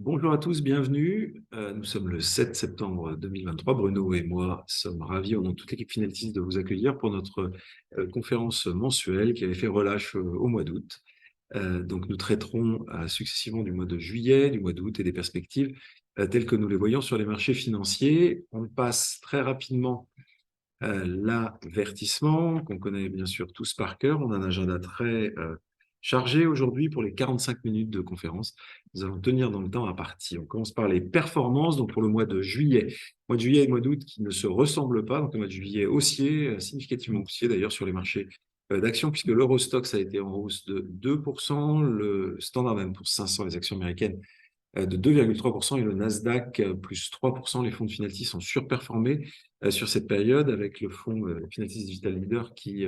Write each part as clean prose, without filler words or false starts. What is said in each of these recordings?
Bonjour à tous, bienvenue. Nous sommes le 7 septembre 2023. Bruno et moi sommes ravis, au nom de toute l'équipe Finaltis, de vous accueillir pour notre conférence mensuelle qui avait fait relâche au mois d'août. Donc, nous traiterons successivement du mois de juillet, du mois d'août et des perspectives telles que nous les voyons sur les marchés financiers. On passe très rapidement l'avertissement, qu'on connaît bien sûr tous par cœur. On a un agenda très chargé aujourd'hui pour les 45 minutes de conférence. Nous allons tenir dans le temps à partie. On commence par les performances, donc pour le mois de juillet. Mois de juillet et mois d'août qui ne se ressemblent pas. Donc le mois de juillet haussier, significativement haussier d'ailleurs sur les marchés d'actions, puisque l'Eurostoxx a été en hausse de 2%, le Standard & Poor's 500, les actions américaines, de 2,3% et le Nasdaq plus 3%. Les fonds de Finaltis sont surperformés sur cette période avec le fonds Finaltis Digital Leader qui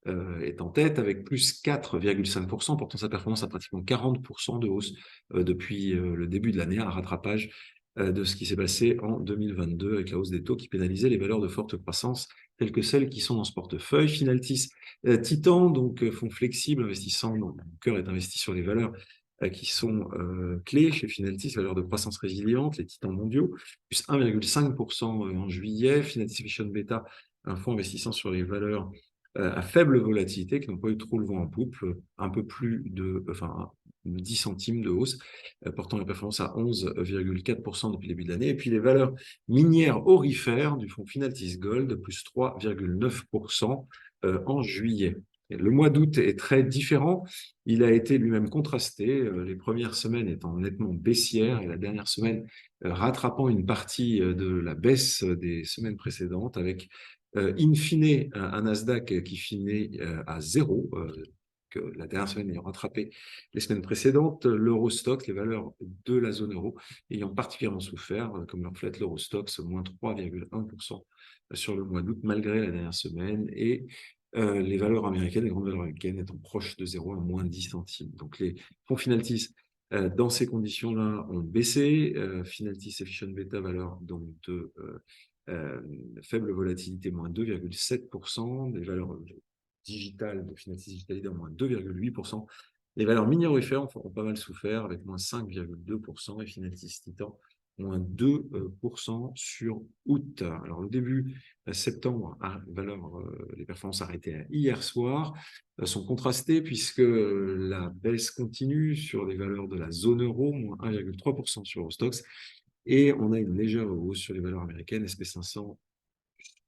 est en tête avec plus 4,5%, portant sa performance à pratiquement 40% de hausse depuis le début de l'année, un rattrapage de ce qui s'est passé en 2022 avec la hausse des taux qui pénalisait les valeurs de forte croissance telles que celles qui sont dans ce portefeuille. Finaltis Titan, donc fonds flexible investissant, dont le cœur est investi sur les valeurs qui sont clés chez Finaltis, valeurs de croissance résiliente, les titans mondiaux, plus 1,5% en juillet. Finaltis Vision Beta, un fonds investissant sur les valeurs à faible volatilité, qui n'ont pas eu trop le vent en poupe, un peu plus de 10 centimes de hausse, portant la performance à 11,4% depuis le début de l'année. Et puis les valeurs minières aurifères du fonds Finaltis Gold, plus 3,9% en juillet. Le mois d'août est très différent. Il a été lui-même contrasté, les premières semaines étant nettement baissières et la dernière semaine rattrapant une partie de la baisse des semaines précédentes avec in fine un Nasdaq qui finit à zéro, que la dernière semaine ayant rattrapé les semaines précédentes, l'Eurostoxx, les valeurs de la zone euro, ayant particulièrement souffert, comme le reflète l'Eurostoxx, moins 3,1% sur le mois d'août, malgré la dernière semaine, et les valeurs américaines, les grandes valeurs américaines étant proches de zéro à moins 10 centimes. Donc les fonds Finaltis, dans ces conditions-là, ont baissé. Finaltis Efficient Beta, valeur donc de faible volatilité, moins 2,7%. Des valeurs digitales de Finaltis Digital Leader, moins 2,8%. Les valeurs minières ont pas mal souffert, avec moins 5,2%, et Finaltis Titan, moins 2% sur août. Alors, le début septembre, les performances arrêtées hier soir sont contrastées puisque la baisse continue sur les valeurs de la zone euro, moins 1,3% sur Eurostoxx, et on a une légère hausse sur les valeurs américaines, SP500,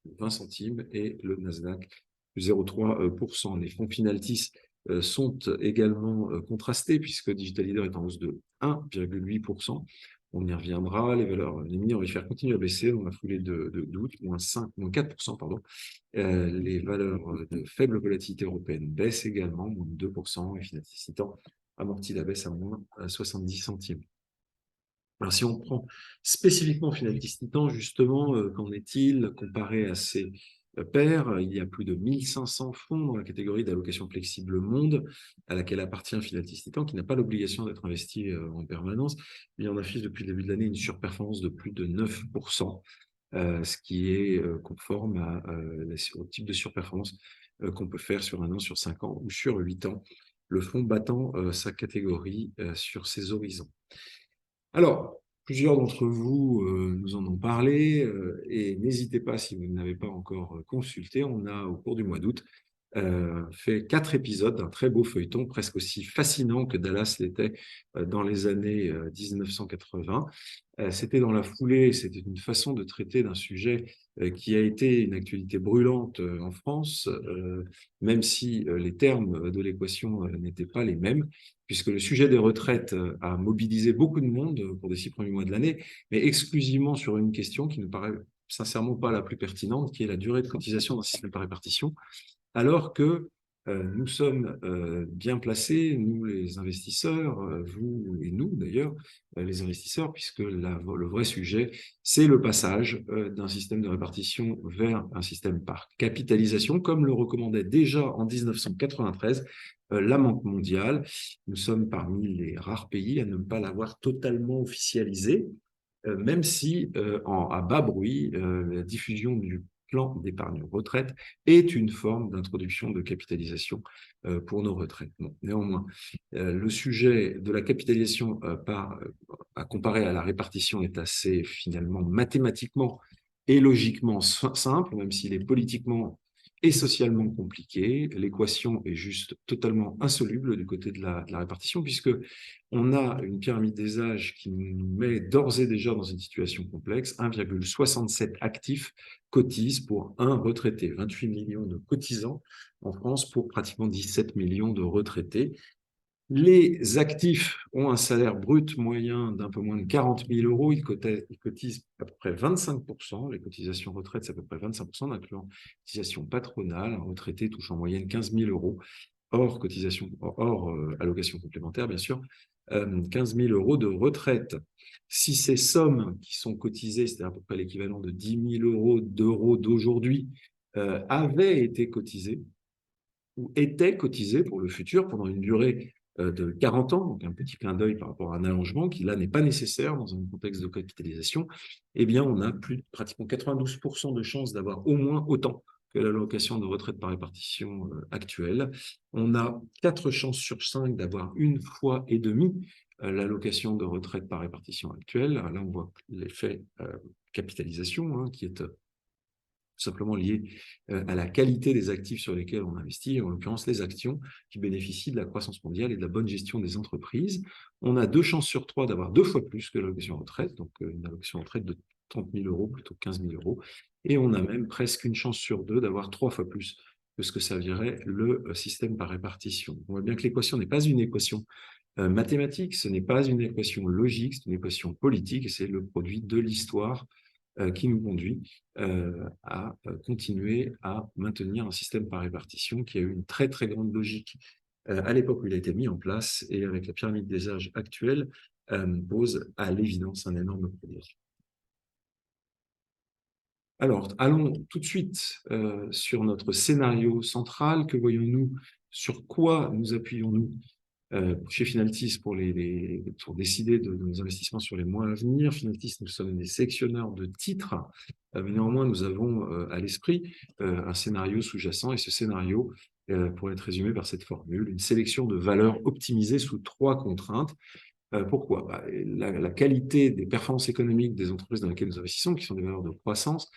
20 centimes, et le Nasdaq, 0,3%. Les fonds Finaltis sont également contrastés puisque Digital Leader est en hausse de 1,8%. On y reviendra. Les minières aurifères continuent à baisser dans la foulée d'août, moins 4%, pardon. Les valeurs de faible volatilité européenne baissent également, moins 2%, et Finaltis Titan amortit la baisse à moins 70 centimes. Alors, si on prend spécifiquement Finaltis Titan, justement, qu'en est-il comparé à ses pairs? Il y a plus de 1500 fonds dans la catégorie d'allocation flexible monde à laquelle appartient Finaltis Titan, qui n'a pas l'obligation d'être investi en permanence. Il en affiche depuis le début de l'année une surperformance de plus de 9%, ce qui est conforme au type de surperformance qu'on peut faire sur 1 an, sur 5 ans ou sur 8 ans, le fonds battant sa catégorie sur ses horizons. Alors, plusieurs d'entre vous nous en ont parlé et n'hésitez pas, si vous ne l'avez pas encore consulté, on a au cours du mois d'août fait 4 épisodes d'un très beau feuilleton, presque aussi fascinant que Dallas l'était dans les années 1980. C'était dans la foulée, c'était une façon de traiter d'un sujet qui a été une actualité brûlante en France, même si les termes de l'équation n'étaient pas les mêmes, puisque le sujet des retraites a mobilisé beaucoup de monde pour les 6 premiers mois de l'année, mais exclusivement sur une question qui ne paraît sincèrement pas la plus pertinente, qui est la durée de cotisation d'un système par répartition, alors que nous sommes bien placés, nous les investisseurs, vous et nous d'ailleurs, les investisseurs, puisque le vrai sujet, c'est le passage d'un système de répartition vers un système par capitalisation, comme le recommandait déjà en 1993 la Banque mondiale. Nous sommes parmi les rares pays à ne pas l'avoir totalement officialisé, même si à bas bruit, la diffusion du plan d'épargne retraite est une forme d'introduction de capitalisation pour nos retraites. Bon, néanmoins, le sujet de la capitalisation à comparer à la répartition est assez finalement mathématiquement et logiquement simple, même s'il est politiquement et socialement compliqué. L'équation est juste totalement insoluble du côté de la répartition, puisque on a une pyramide des âges qui nous met d'ores et déjà dans une situation complexe. 1,67 actifs cotisent pour un retraité, 28 millions de cotisants en France pour pratiquement 17 millions de retraités. Les actifs ont un salaire brut moyen d'un peu moins de 40 000 euros. Ils cotisent à peu près 25%. Les cotisations retraite, c'est à peu près 25%, incluant cotisations patronales. Un retraité touche en moyenne 15 000 euros, hors allocation complémentaire, bien sûr, 15 000 euros de retraite. Si ces sommes qui sont cotisées, c'est à peu près l'équivalent de 10 000 euros d'aujourd'hui, avaient été cotisées, ou étaient cotisées pour le futur pendant une durée de 40 ans, donc un petit clin d'œil par rapport à un allongement qui, là, n'est pas nécessaire dans un contexte de capitalisation, eh bien, on a pratiquement 92% de chances d'avoir au moins autant que l'allocation de retraite par répartition actuelle. On a 4 chances sur 5 d'avoir une fois et demie l'allocation de retraite par répartition actuelle. Là, on voit l'effet capitalisation qui est simplement lié à la qualité des actifs sur lesquels on investit, en l'occurrence les actions qui bénéficient de la croissance mondiale et de la bonne gestion des entreprises. On a 2 chances sur 3 d'avoir 2 fois plus que l'allocation retraite, donc une allocation retraite de 30 000 euros plutôt que 15 000 euros. Et on a même presque une chance sur 2 d'avoir 3 fois plus que ce que servirait le système par répartition. On voit bien que l'équation n'est pas une équation mathématique, ce n'est pas une équation logique, c'est une équation politique et c'est le produit de l'histoire qui nous conduit à continuer à maintenir un système par répartition qui a eu une très très grande logique à l'époque où il a été mis en place et avec la pyramide des âges actuelle pose à l'évidence un énorme problème. Alors, allons tout de suite sur notre scénario central. Que voyons-nous? Sur quoi nous appuyons-nous chez Finaltis pour décider de nos investissements sur les mois à venir? Finaltis, nous sommes des sélectionneurs de titres, mais néanmoins, nous avons à l'esprit un scénario sous-jacent, et ce scénario pourrait être résumé par cette formule: une sélection de valeurs optimisées sous 3 contraintes. Pourquoi? La qualité des performances économiques des entreprises dans lesquelles nous investissons, qui sont des valeurs de croissance,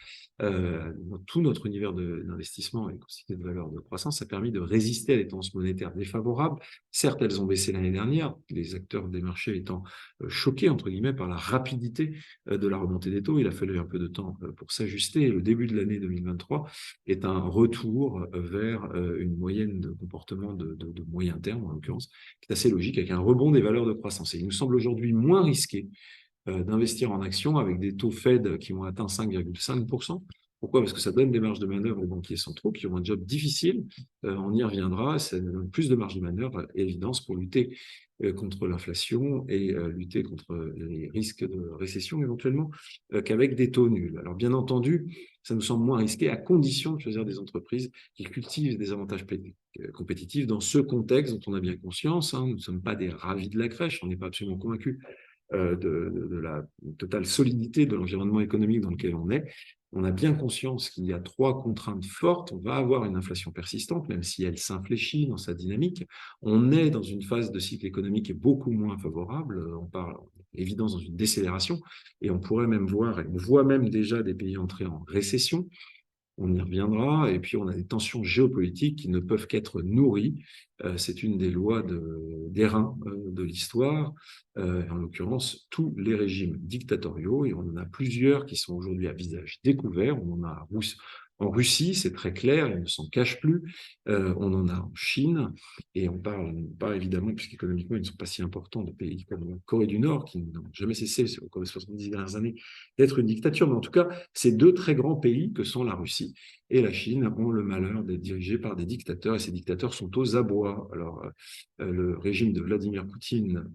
tout notre univers d'investissement est constitué de valeurs de croissance. Ça a permis de résister à des tendances monétaires défavorables. Certes, elles ont baissé l'année dernière, les acteurs des marchés étant choqués, entre guillemets, par la rapidité de la remontée des taux. Il a fallu un peu de temps pour s'ajuster. Et le début de l'année 2023 est un retour vers une moyenne de comportement de moyen terme, en l'occurrence, qui est assez logique, avec un rebond des valeurs de croissance. Et il nous semble aujourd'hui moins risqué d'investir en actions avec des taux Fed qui ont atteint 5,5%. Pourquoi? Parce que ça donne des marges de manœuvre aux banquiers centraux qui ont un job difficile. On y reviendra. Ça donne plus de marge de manœuvre, à évidence, pour lutter contre l'inflation et lutter contre les risques de récession éventuellement qu'avec des taux nuls. Alors bien entendu, ça nous semble moins risqué à condition de choisir des entreprises qui cultivent des avantages compétitifs dans ce contexte dont on a bien conscience. Nous ne sommes pas des ravis de la crèche, on n'est pas absolument convaincus de la totale solidité de l'environnement économique dans lequel on est. On a bien conscience qu'il y a 3 contraintes fortes. On va avoir une inflation persistante, même si elle s'infléchit dans sa dynamique. On est dans une phase de cycle économique qui est beaucoup moins favorable. On parle, évidence, dans une décélération. Et on pourrait même voir, et on voit même déjà des pays entrer en récession. On y reviendra. Et puis, on a des tensions géopolitiques qui ne peuvent qu'être nourries. C'est une des lois des reins de l'histoire. En l'occurrence, tous les régimes dictatoriaux, et on en a plusieurs qui sont aujourd'hui à visage découvert. On en a en Russie, c'est très clair, ils ne s'en cachent plus. On en a en Chine, et on parle pas évidemment, puisqu'économiquement, ils ne sont pas si importants, de pays comme la Corée du Nord, qui n'ont jamais cessé, au cours des 70 dernières années, d'être une dictature. Mais en tout cas, ces 2 très grands pays que sont la Russie et la Chine ont le malheur d'être dirigés par des dictateurs, et ces dictateurs sont aux abois. Alors, le régime de Vladimir Poutine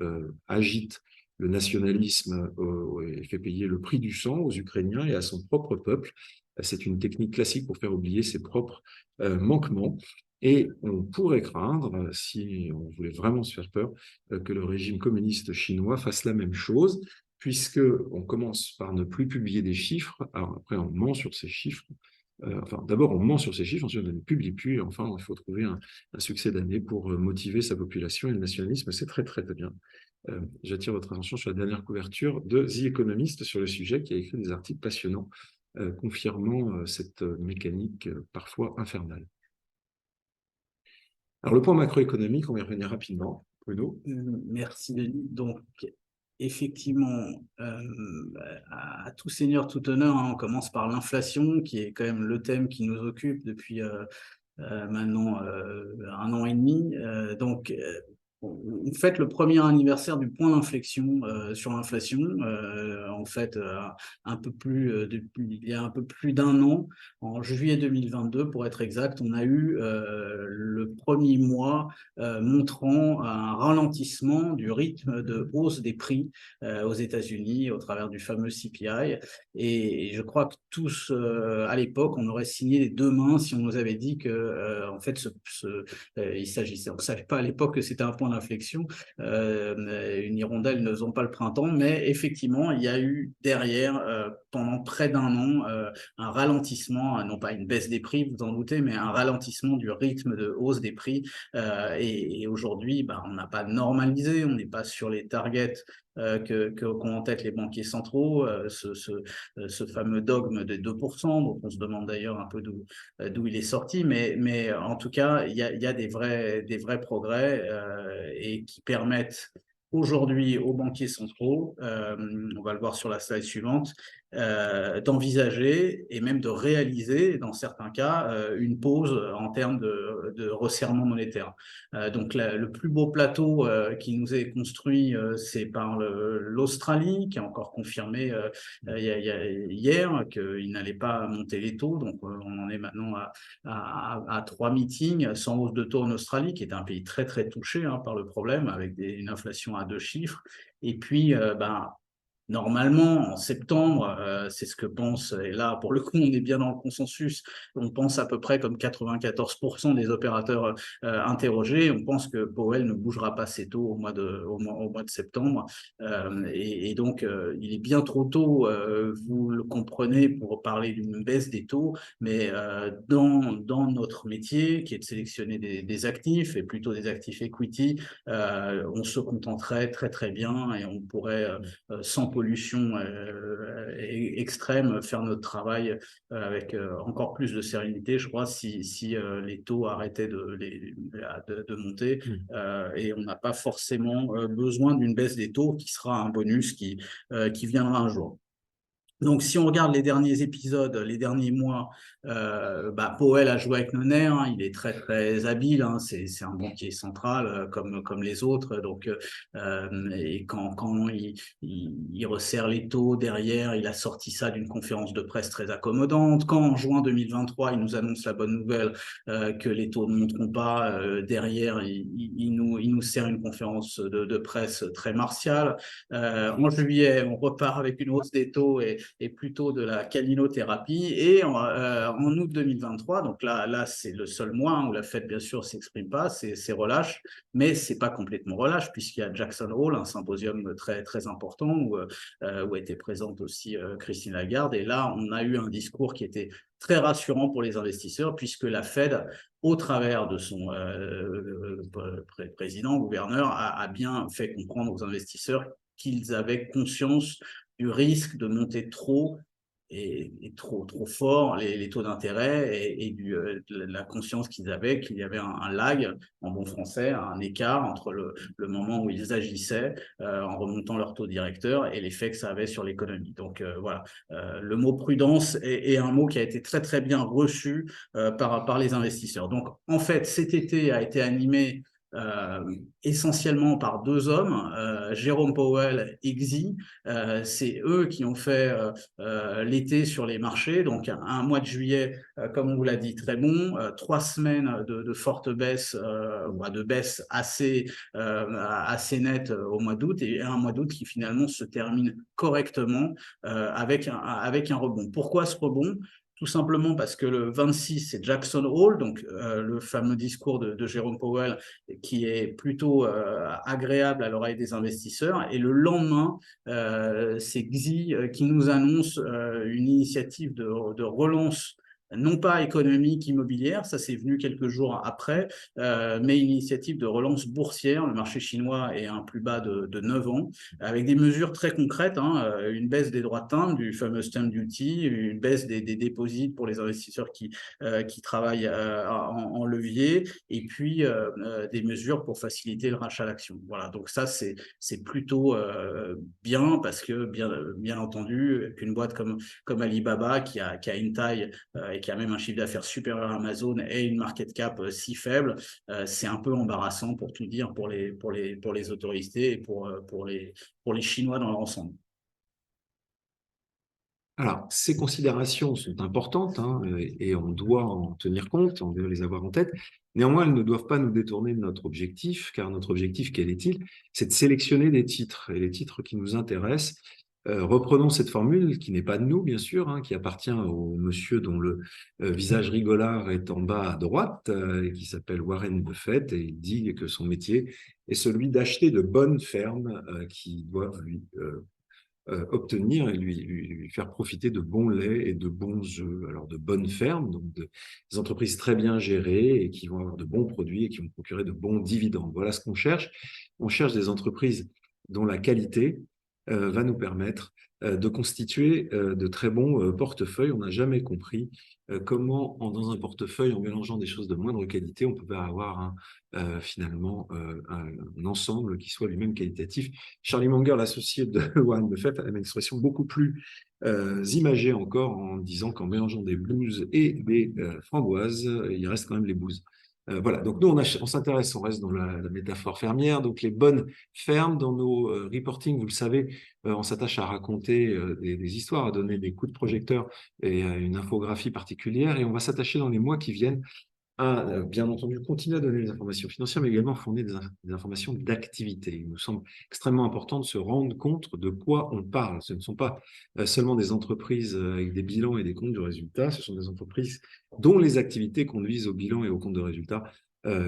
agite le nationalisme et fait payer le prix du sang aux Ukrainiens et à son propre peuple. C'est une technique classique pour faire oublier ses propres manquements. Et on pourrait craindre, si on voulait vraiment se faire peur, que le régime communiste chinois fasse la même chose, puisqu'on commence par ne plus publier des chiffres. Alors après, on ment sur ces chiffres. Enfin, d'abord, on ment sur ces chiffres, ensuite on ne les publie plus, et enfin, il faut trouver un succès d'année pour motiver sa population, et le nationalisme, c'est très, très, très bien. J'attire votre attention sur la dernière couverture de The Economist sur le sujet, qui a écrit des articles passionnants confirmant cette mécanique parfois infernale. Alors, le point macroéconomique, on va y revenir rapidement. Bruno. Merci, Denis. Donc, effectivement, à tout seigneur, tout honneur, hein, on commence par l'inflation, qui est quand même le thème qui nous occupe depuis maintenant 1 an et demi. On fête le premier anniversaire du point d'inflexion sur l'inflation. En fait, il y a un peu plus d'un an, en juillet 2022, pour être exact, on a eu le premier mois montrant un ralentissement du rythme de hausse des prix aux États-Unis au travers du fameux CPI. Et je crois que tous, à l'époque, on aurait signé les deux mains si on nous avait dit que, en fait, il s'agissait, on ne savait pas à l'époque que c'était un point d'inflexion. Une hirondelle ne faisant pas le printemps, mais effectivement, il y a eu derrière, pendant près d'un an, un ralentissement, non pas une baisse des prix, vous en doutez, mais un ralentissement du rythme de hausse des prix. Et aujourd'hui, on n'a pas normalisé, on n'est pas sur les targets qu'ont en tête les banquiers centraux, ce fameux dogme des 2%, dont on se demande d'ailleurs un peu d'où il est sorti, mais en tout cas, il y a des vrais progrès et qui permettent aujourd'hui aux banquiers centraux, on va le voir sur la slide suivante, d'envisager et même de réaliser, dans certains cas, une pause en termes de resserrement monétaire. Donc le plus beau plateau qui nous est construit, c'est par l'Australie, qui a encore confirmé hier qu'il n'allait pas monter les taux. Donc on en est maintenant à 3 meetings sans hausse de taux en Australie, qui est un pays très très touché par le problème, avec une inflation à 2 chiffres. Et puis, normalement, en septembre, c'est ce que pense, et là, pour le coup, on est bien dans le consensus, on pense à peu près comme 94% des opérateurs interrogés, on pense que Powell ne bougera pas ses taux au mois de septembre. Et donc, il est bien trop tôt, vous le comprenez, pour parler d'une baisse des taux, mais dans notre métier, qui est de sélectionner des actifs, et plutôt des actifs equity, on se contenterait très très bien et on pourrait, sans pollution extrême, faire notre travail avec encore plus de sérénité, je crois, si les taux arrêtaient de monter. Et on n'a pas forcément besoin d'une baisse des taux qui sera un bonus qui viendra un jour. Donc, si on regarde les derniers épisodes, les derniers mois, Powell a joué avec nos nerfs, il est très très habile, c'est un banquier central comme les autres. Donc, et quand il resserre les taux derrière, il a sorti ça d'une conférence de presse très accommodante. Quand en juin 2023, il nous annonce la bonne nouvelle que les taux ne monteront pas, derrière, il nous sert une conférence de presse très martiale. En juillet, on repart avec une hausse des taux et plutôt de la calinothérapie. Et en août 2023, donc là c'est le seul mois où la Fed, bien sûr, s'exprime pas, c'est relâche, mais c'est pas complètement relâche, puisqu'il y a Jackson Hole, un symposium très, très important où était présente aussi Christine Lagarde. Et là, on a eu un discours qui était très rassurant pour les investisseurs, puisque la Fed, au travers de son président, gouverneur, a bien fait comprendre aux investisseurs qu'ils avaient conscience du risque de monter trop et trop fort les taux d'intérêt et de la conscience qu'ils avaient qu'il y avait un lag, en bon français, un écart entre le moment où ils agissaient en remontant leur taux directeur et l'effet que ça avait sur l'économie. Donc voilà, le mot prudence est un mot qui a été très très bien reçu par les investisseurs. Donc en fait, cet été a été animé essentiellement par deux hommes, Jérôme Powell et Xi. C'est eux qui ont fait l'été sur les marchés. Donc un mois de juillet, comme on vous l'a dit, très bon. 3 semaines de fortes baisses, de baisses assez nettes au mois d'août, et un mois d'août qui finalement se termine correctement avec un rebond. Pourquoi ce rebond ? Tout simplement parce que le 26, c'est Jackson Hole, donc le fameux discours de Jérôme Powell, qui est plutôt agréable à l'oreille des investisseurs. Et le lendemain, c'est Xi qui nous annonce une initiative de relance non pas économique immobilière, ça c'est venu quelques jours après, mais une initiative de relance boursière. Le marché chinois est à un plus bas de 9 ans, avec des mesures très concrètes, hein, une baisse des droits de timbre, du fameux stamp duty, une baisse des dépôts pour les investisseurs qui travaillent en levier, et puis des mesures pour faciliter le rachat d'actions. Voilà, donc ça c'est plutôt bien, parce que bien entendu, qu'une boîte comme Alibaba, qui a une taille et qui a même un chiffre d'affaires supérieur à Amazon et une market cap si faible, c'est un peu embarrassant, pour tout dire, pour les autorités et pour les Chinois dans leur ensemble. Alors, ces considérations sont importantes, hein, et on doit en tenir compte, on doit les avoir en tête. Néanmoins, elles ne doivent pas nous détourner de notre objectif, car notre objectif, quel est-il? C'est de sélectionner des titres, et les titres qui nous intéressent. Reprenons cette formule qui n'est pas de nous, bien sûr, hein, qui appartient au monsieur dont le visage rigolard est en bas à droite, et qui s'appelle Warren Buffett, et il dit que son métier est celui d'acheter de bonnes fermes qui doivent lui obtenir et lui faire profiter de bons laits et de bons œufs. Alors, de bonnes fermes, donc des entreprises très bien gérées et qui vont avoir de bons produits et qui vont procurer de bons dividendes. Voilà ce qu'on cherche. On cherche des entreprises dont la qualité va nous permettre de constituer de très bons portefeuilles. On n'a jamais compris comment, dans un portefeuille, en mélangeant des choses de moindre qualité, on pouvait avoir finalement un ensemble qui soit lui-même qualitatif. Charlie Munger, l'associé de Warren Buffett, a une expression beaucoup plus imagée encore, en disant qu'en mélangeant des blues et des framboises, il reste quand même les blues. Voilà, donc nous, on s'intéresse, on reste dans la métaphore fermière, donc les bonnes fermes dans nos reporting, vous le savez, on s'attache à raconter des histoires, à donner des coups de projecteur et à une infographie particulière, et on va s'attacher dans les mois qui viennent à, bien entendu, continuer à donner des informations financières, mais également fournir des informations d'activité. Il nous semble extrêmement important de se rendre compte de quoi on parle. Ce ne sont pas seulement des entreprises avec des bilans et des comptes de résultats, ce sont des entreprises dont les activités conduisent au bilan et au compte de résultats,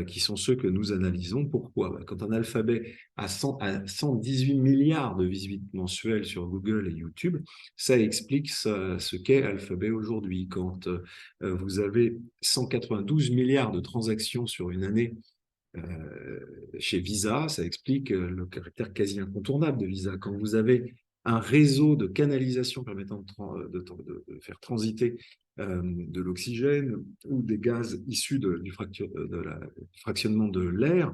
qui sont ceux que nous analysons. Pourquoi? Quand un Alphabet a 118 milliards de visites mensuelles sur Google et YouTube, ça explique ce qu'est Alphabet aujourd'hui. Quand vous avez 192 milliards de transactions sur une année chez Visa, ça explique le caractère quasi incontournable de Visa. Quand vous avez un réseau de canalisation permettant de faire transiter de l'oxygène ou des gaz issus du fractionnement de l'air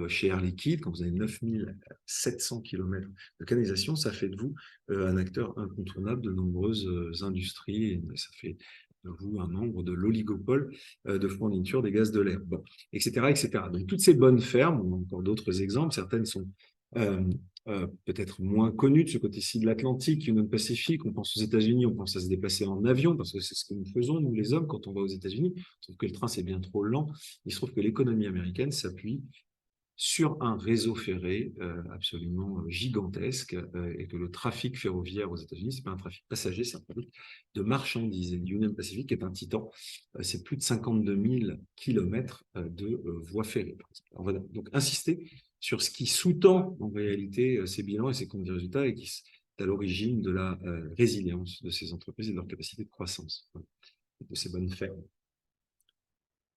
chez Air Liquide, quand vous avez 9700 km de canalisation, ça fait de vous un acteur incontournable de nombreuses industries, et ça fait de vous un membre de l'oligopole de fourniture des gaz de l'air, bon, etc., etc. Donc, toutes ces bonnes fermes, on a encore d'autres exemples, certaines sont peut-être moins connues de ce côté-ci de l'Atlantique, Union Pacific. On pense aux États-Unis, on pense à se déplacer en avion, parce que c'est ce que nous faisons, nous les hommes, quand on va aux États-Unis. On trouve que le train, c'est bien trop lent. Il se trouve que l'économie américaine s'appuie sur un réseau ferré absolument gigantesque, et que le trafic ferroviaire aux États-Unis, c'est pas un trafic passager, c'est un trafic de marchandises. Et l'Union Pacific est un titan, c'est plus de 52 000 kilomètres de voies ferrées. On va donc insister sur ce qui sous-tend en réalité ces bilans et ces comptes de résultats, et qui est à l'origine de la résilience de ces entreprises et de leur capacité de croissance, de ces bonnes fermes.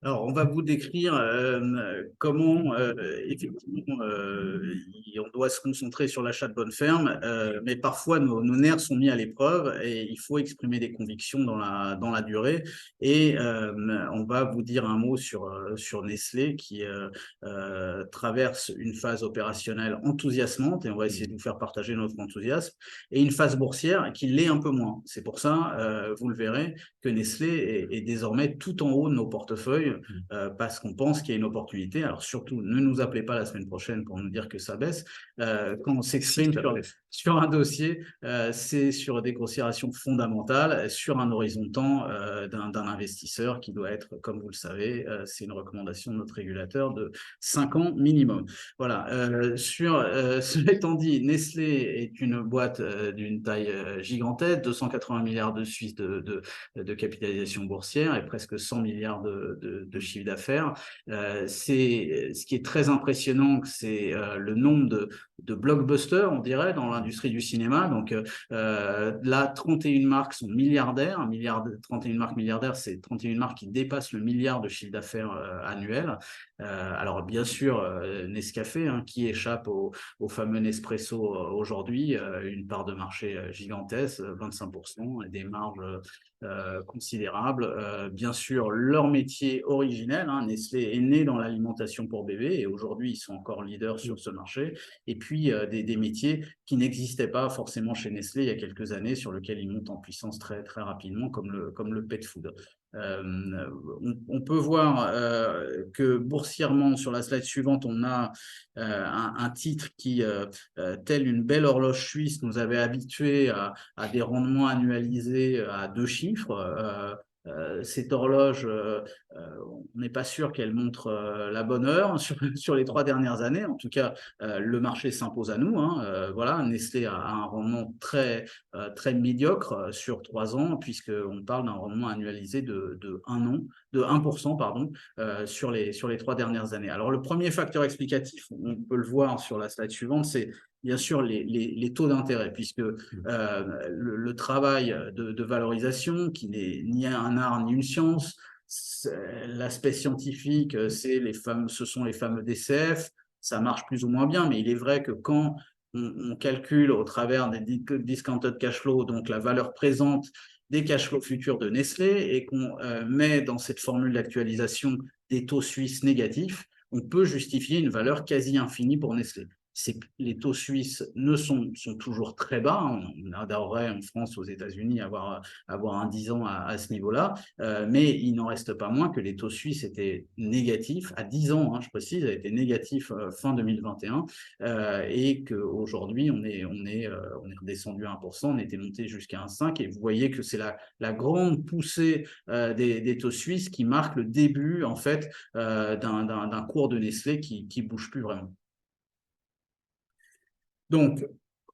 Alors, on va vous décrire comment, effectivement, on doit se concentrer sur l'achat de bonnes fermes, mais parfois nos nerfs sont mis à l'épreuve et il faut exprimer des convictions dans la durée. Et on va vous dire un mot sur Nestlé, qui traverse une phase opérationnelle enthousiasmante, et on va essayer de vous faire partager notre enthousiasme, et une phase boursière qui l'est un peu moins. C'est pour ça, vous le verrez, que Nestlé est désormais tout en haut de nos portefeuilles, parce qu'on pense qu'il y a une opportunité. Alors surtout, ne nous appelez pas la semaine prochaine pour nous dire que ça baisse. Quand on s'exprime sur un dossier, c'est sur des considérations fondamentales, sur un horizon de temps d'un investisseur qui doit être, comme vous le savez, c'est une recommandation de notre régulateur, de 5 ans minimum. Voilà. Cela étant dit, Nestlé est une boîte d'une taille gigantesque, 280 milliards de Suisse de capitalisation boursière et presque 100 milliards de chiffre d'affaires. Ce qui est très impressionnant, c'est le nombre de blockbuster, on dirait, dans l'industrie du cinéma. Donc là, 31 marques sont milliardaires. 31 marques milliardaires, c'est 31 marques qui dépassent le milliard de chiffre d'affaires annuel. Alors bien sûr, Nescafé, hein, qui échappe au fameux Nespresso aujourd'hui, une part de marché gigantesque, 25%, et des marges considérables. Bien sûr, leur métier originel, hein, Nestlé est né dans l'alimentation pour bébés et aujourd'hui, ils sont encore leaders sur ce marché. Et puis, des métiers qui n'existaient pas forcément chez Nestlé il y a quelques années, sur lesquels ils montent en puissance très, très rapidement, comme le pet food. On peut voir que boursièrement, sur la slide suivante, on a un titre qui, tel une belle horloge suisse, nous avait habitués à des rendements annualisés à 2 chiffres. Cette horloge, on n'est pas sûr qu'elle montre la bonne heure sur les 3 dernières années. En tout cas, le marché s'impose à nous, hein. Voilà, Nestlé a un rendement très, très médiocre sur 3 ans, puisqu'on parle d'un rendement annualisé de 1%, pardon, sur les 3 dernières années. Alors, le premier facteur explicatif, on peut le voir sur la slide suivante, c'est bien sûr les taux d'intérêt, puisque le travail de valorisation, qui n'est ni un art ni une science, l'aspect scientifique, ce sont les fameux DCF, ça marche plus ou moins bien, mais il est vrai que quand on calcule au travers des discounted cash flow, donc la valeur présente des cash flows futurs de Nestlé, et qu'on met dans cette formule d'actualisation des taux suisses négatifs, on peut justifier une valeur quasi infinie pour Nestlé. Les taux suisses sont toujours très bas. On adorerait en France, aux États-Unis, avoir un 10 ans à ce niveau-là, mais il n'en reste pas moins que les taux suisses étaient négatifs à 10 ans, hein, je précise, étaient négatifs fin 2021, et qu'aujourd'hui, on est redescendu à 1%, on était monté jusqu'à 1,5, et vous voyez que c'est la grande poussée des taux suisses qui marque le début, en fait, d'un cours de Nestlé qui ne bouge plus vraiment. Donc,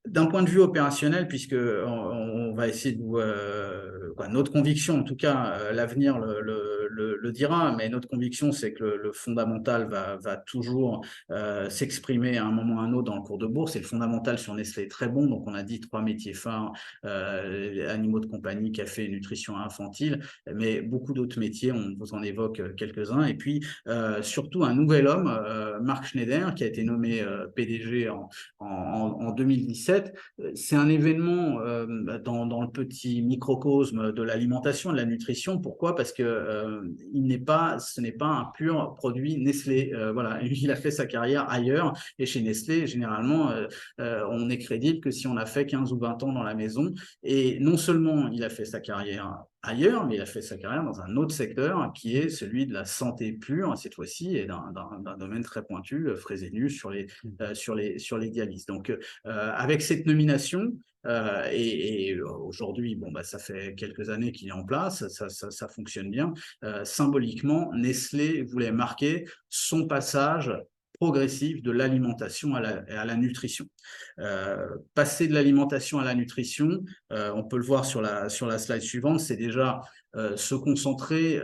d'un point de vue opérationnel, puisque on va essayer de vous, notre conviction, en tout cas, l'avenir le dira, mais notre conviction, c'est que le fondamental va toujours s'exprimer à un moment ou à un autre dans le cours de bourse. Et le fondamental sur Nestlé est très bon. Donc, on a dit 3 métiers phares, animaux de compagnie, café, nutrition infantile, mais beaucoup d'autres métiers, on vous en évoque quelques-uns. Et puis, surtout, un nouvel homme, Marc Schneider, qui a été nommé PDG en 2017. C'est un événement dans le petit microcosme de l'alimentation, de la nutrition. Pourquoi? Parce que ce n'est pas un pur produit Nestlé. Voilà, il a fait sa carrière ailleurs, et chez Nestlé, généralement, on est crédible que si on a fait 15 ou 20 ans dans la maison. Et non seulement il a fait sa carrière ailleurs, mais il a fait sa carrière dans un autre secteur qui est celui de la santé pure, cette fois-ci, et d'un domaine très pointu, Fresenius, sur les dialyses. Donc, avec cette nomination, et aujourd'hui, bon, ça fait quelques années qu'il est en place, ça fonctionne bien. Symboliquement, Nestlé voulait marquer son passage progressif de l'alimentation à la nutrition. Passer de l'alimentation à la nutrition, on peut le voir sur la slide suivante, c'est déjà se concentrer,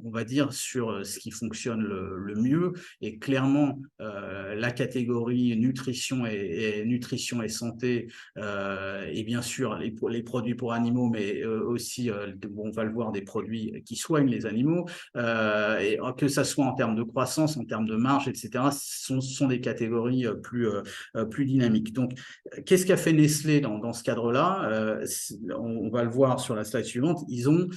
on va dire, sur ce qui fonctionne le mieux, et clairement la catégorie nutrition et santé, et bien sûr les produits pour animaux, mais aussi, on va le voir, des produits qui soignent les animaux, et que ça soit en termes de croissance, en termes de marge, etc., sont des catégories plus dynamiques. Donc, qu'est-ce qu'a fait Nestlé dans ce cadre-là? On va le voir sur la slide suivante. Ils ont